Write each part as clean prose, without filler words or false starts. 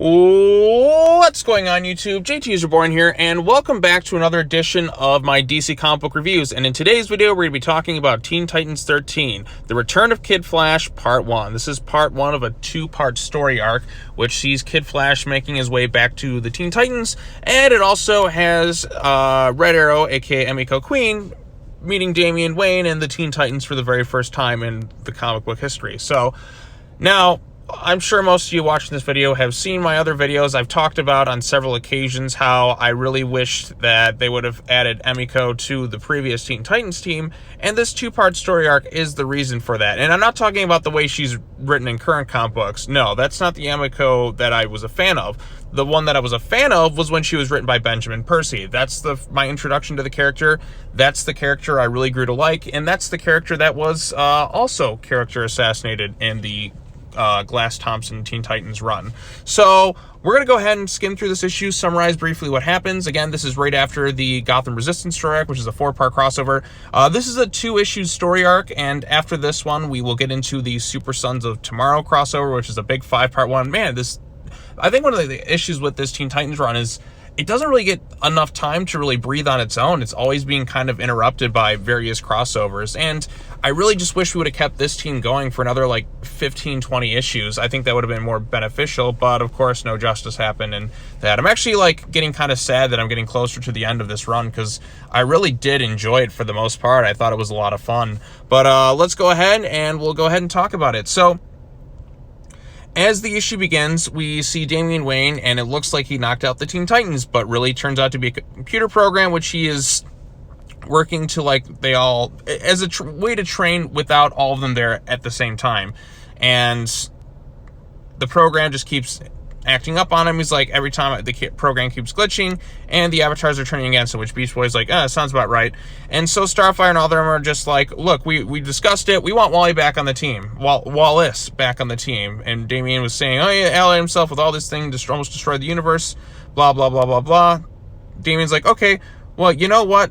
What's going on, YouTube? JT is Reborn here, and welcome back to another edition of my DC comic book reviews. And in today's video, we're going to be talking about Teen Titans 13, The Return of Kid Flash, Part 1. This is Part 1 of a two-part story arc, which sees Kid Flash making his way back to the Teen Titans, and it also has Red Arrow, aka Emiko Queen, meeting Damian Wayne and the Teen Titans for the very first time in the comic book history. So, now, I'm sure most of you watching this video have seen my other videos. I've talked about on several occasions how I really wished that they would have added Emiko to the previous Teen Titans team, and this two-part story arc is the reason for that. And I'm not talking about the way she's written in current comic books. No, that's not the Emiko that I was a fan of. The one that I was a fan of was when she was written by Benjamin Percy. That's my introduction to the character. That's the character I really grew to like, and that's the character that was also character assassinated in the Glass Thompson Teen Titans run. So we're going to go ahead and skim through this issue, summarize briefly what happens. Again, this is right after the Gotham Resistance story arc, which is a 4-part crossover. This is a 2-issue story arc, and after this one, we will get into the Super Sons of Tomorrow crossover, which is a big 5-part one. Man, I think one of the issues with this Teen Titans run is it doesn't really get enough time to really breathe on its own. It's always being kind of interrupted by various crossovers. And I really just wish we would have kept this team going for another like 15, 20 issues. I think that would have been more beneficial, but of course no justice happened in that. I'm actually like getting kind of sad that I'm getting closer to the end of this run because I really did enjoy it for the most part. I thought it was a lot of fun. But let's go ahead and we'll go ahead and talk about it. So, as the issue begins, we see Damian Wayne, and it looks like he knocked out the Teen Titans, but really turns out to be a computer program, which he is working to, like, as a way to train without all of them there at the same time. And the program just keeps acting up on him. He's like, every time the program keeps glitching, and the avatars are turning against him, which Beast Boy's like, sounds about right. And so Starfire and all of them are just like, look, we discussed it. We want Wally back on the team. Wallace back on the team. And Damian was saying, oh, yeah, allied himself with all this thing, almost destroyed the universe, blah, blah, blah, blah, blah. Damian's like, okay, well, you know what?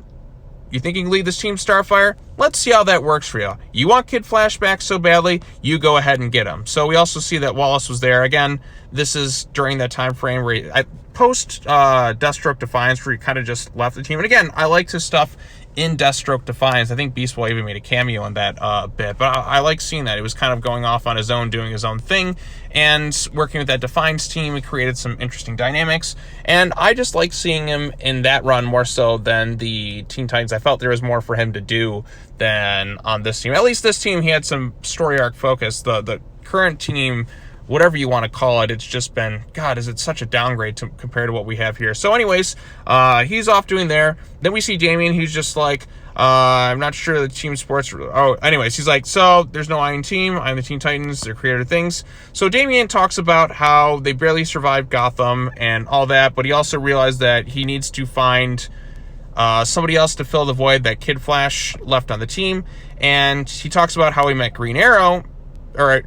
You think you can lead this team, Starfire? Let's see how that works for you. You want Kid Flash back so badly, you go ahead and get him. So we also see that Wallace was there. Again, this is during that time frame where post Deathstroke Defiance, where he kind of just left the team. And again, I liked his stuff in Deathstroke Defiance. I think Beast Boy even made a cameo in that bit, but I like seeing that. He was kind of going off on his own, doing his own thing, and working with that Defiance team. It created some interesting dynamics, and I just like seeing him in that run more so than the Teen Titans. I felt there was more for him to do than on this team. At least this team, he had some story arc focus. The current team, whatever you want to call it, it's just been, God, is it such a downgrade compared to what we have here. So anyways, he's off doing there. Then we see Damian, he's just like, I'm not sure the team sports, anyways, he's like, so there's no I in team, I'm the Teen Titans, they're creator things. So Damian talks about how they barely survived Gotham and all that, but he also realized that he needs to find somebody else to fill the void that Kid Flash left on the team. And he talks about how he met Green Arrow, or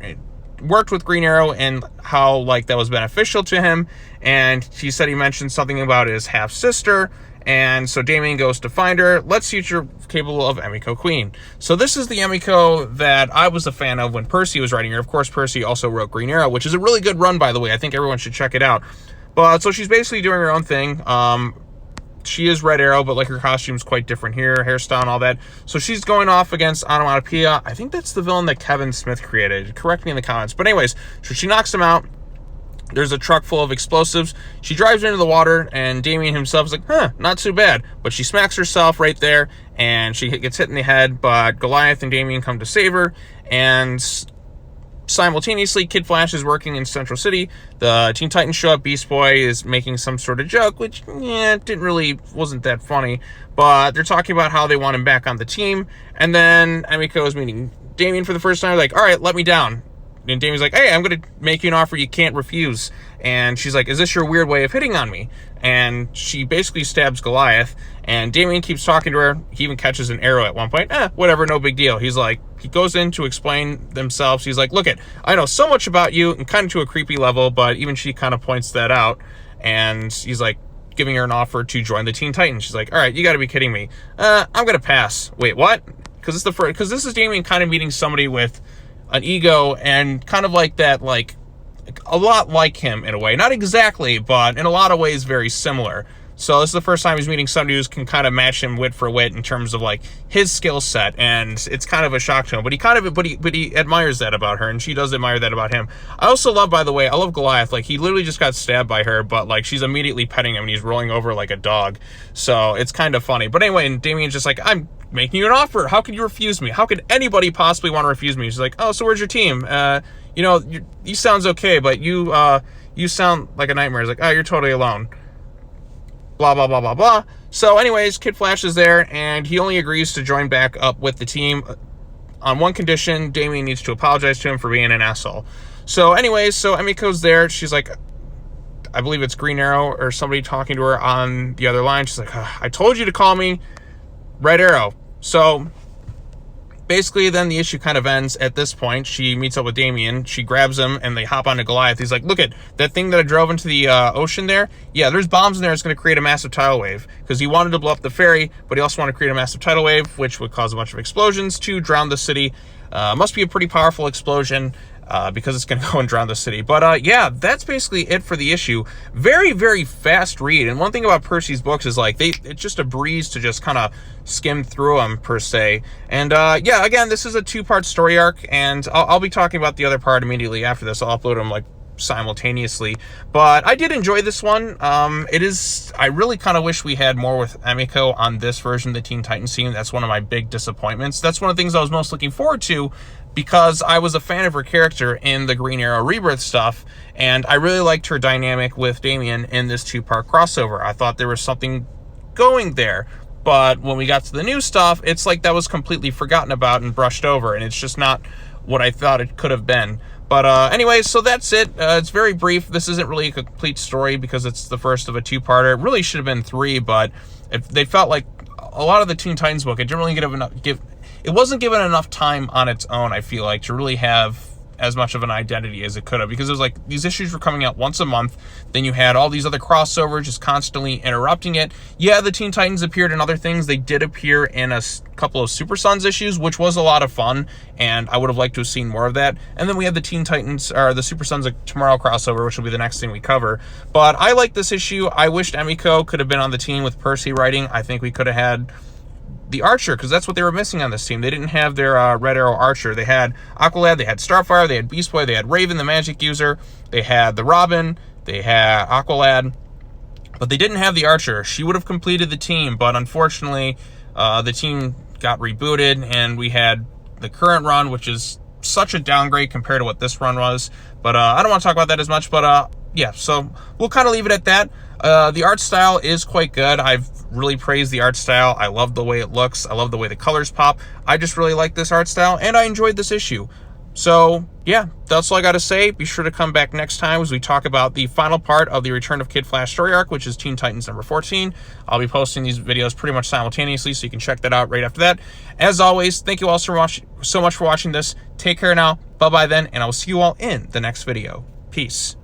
worked with Green Arrow, and how like that was beneficial to him. And he said he mentioned something about his half-sister, and so Damian goes to find her. Let's see if you're capable of Emiko Queen. So this is the Emiko that I was a fan of when Percy was writing her. Of course, Percy also wrote Green Arrow, which is a really good run, by the way. I think everyone should check it out. But so she's basically doing her own thing. She is Red Arrow, but like her costume's quite different here, hairstyle and all that. So she's going off against Onomatopoeia. I think that's the villain that Kevin Smith created. Correct me in the comments. But anyways, so she knocks him out. There's a truck full of explosives. She drives into the water, and Damian himself is like, not too bad. But she smacks herself right there, and she gets hit in the head. But Goliath and Damian come to save her, and simultaneously, Kid Flash is working in Central City. The Teen Titans show up. Beast Boy is making some sort of joke, which, wasn't that funny. But they're talking about how they want him back on the team. And then Emiko is meeting Damian for the first time. Like, all right, let me down. And Damian's like, hey, I'm going to make you an offer you can't refuse. And she's like, is this your weird way of hitting on me? And she basically stabs Goliath. And Damian keeps talking to her. He even catches an arrow at one point. Whatever, no big deal. He's like, he goes in to explain themselves. He's like, look I know so much about you, and kind of to a creepy level, but even she kind of points that out. And he's like giving her an offer to join the Teen Titans. She's like, all right, you got to be kidding me. I'm going to pass. Wait, what? Because this is Damian kind of meeting somebody with an ego and kind of like that, like, a lot like him in a way. Not exactly, but in a lot of ways very similar. So this is the first time he's meeting somebody who can kind of match him wit for wit in terms of like his skill set, and it's kind of a shock to him. But he admires that about her, and she does admire that about him. I also love, by the way, I love Goliath. Like, he literally just got stabbed by her, but like she's immediately petting him, and he's rolling over like a dog. So it's kind of funny. But anyway, and Damian's just like, I'm making you an offer. How could you refuse me? How could anybody possibly want to refuse me? She's like, oh, so where's your team? You know, you sounds okay, but you sound like a nightmare. He's like, oh, you're totally alone. Blah, blah, blah, blah, blah. So anyways, Kid Flash is there, and he only agrees to join back up with the team on one condition: Damian needs to apologize to him for being an asshole. So anyways, so Emiko's there. She's like, I believe it's Green Arrow or somebody talking to her on the other line. She's like, I told you to call me Red Arrow. So basically, then the issue kind of ends at this point. She meets up with Damian. She grabs him, and they hop onto Goliath. He's like, look at that thing that I drove into the ocean there? Yeah, there's bombs in there. It's going to create a massive tidal wave. Because he wanted to blow up the ferry, but he also wanted to create a massive tidal wave, which would cause a bunch of explosions to drown the city. Must be a pretty powerful explosion. Because it's going to go and drown the city. But yeah, that's basically it for the issue. Very, very fast read. And one thing about Percy's books is like it's just a breeze to just kind of skim through them per se. And yeah, again, this is a 2-part story arc, and I'll be talking about the other part immediately after this. I'll upload them like simultaneously. But I did enjoy this one. I really kind of wish we had more with Emiko on this version of the Teen Titans team. That's one of my big disappointments. That's one of the things I was most looking forward to, because I was a fan of her character in the Green Arrow Rebirth stuff, and I really liked her dynamic with Damian in this 2-part crossover. I thought there was something going there, but when we got to the new stuff, it's like that was completely forgotten about and brushed over, and it's just not what I thought it could have been. But anyway, so that's it. It's very brief. This isn't really a complete story because it's the first of a 2-parter. It really should have been 3, but they felt like a lot of the Teen Titans book, it didn't really it wasn't given enough time on its own, I feel like, to really have as much of an identity as it could have, because it was like these issues were coming out once a month. Then you had all these other crossovers just constantly interrupting it. Yeah, the Teen Titans appeared in other things. They did appear in a couple of Super Sons issues, which was a lot of fun, and I would have liked to have seen more of that. And then we had the Teen Titans, or the Super Sons of Tomorrow crossover, which will be the next thing we cover. But I like this issue. I wished Emiko could have been on the team with Percy writing. I think we could have had the Archer, because that's what they were missing on this team. They didn't have their Red Arrow Archer. They had Aqualad, they had Starfire, they had Beast Boy, they had Raven, the magic user, they had the Robin, they had Aqualad, but they didn't have the Archer. She would have completed the team, but unfortunately, the team got rebooted, and we had the current run, which is such a downgrade compared to what this run was. But I don't want to talk about that as much, but yeah, so we'll kind of leave it at that. The art style is quite good. I've really praised the art style. I love the way it looks. I love the way the colors pop. I just really like this art style, and I enjoyed this issue. So yeah, that's all I got to say. Be sure to come back next time as we talk about the final part of the Return of Kid Flash story arc, which is Teen Titans number 14. I'll be posting these videos pretty much simultaneously, so you can check that out right after that. As always, thank you all so much for watching this. Take care now. Bye-bye then, and I will see you all in the next video. Peace.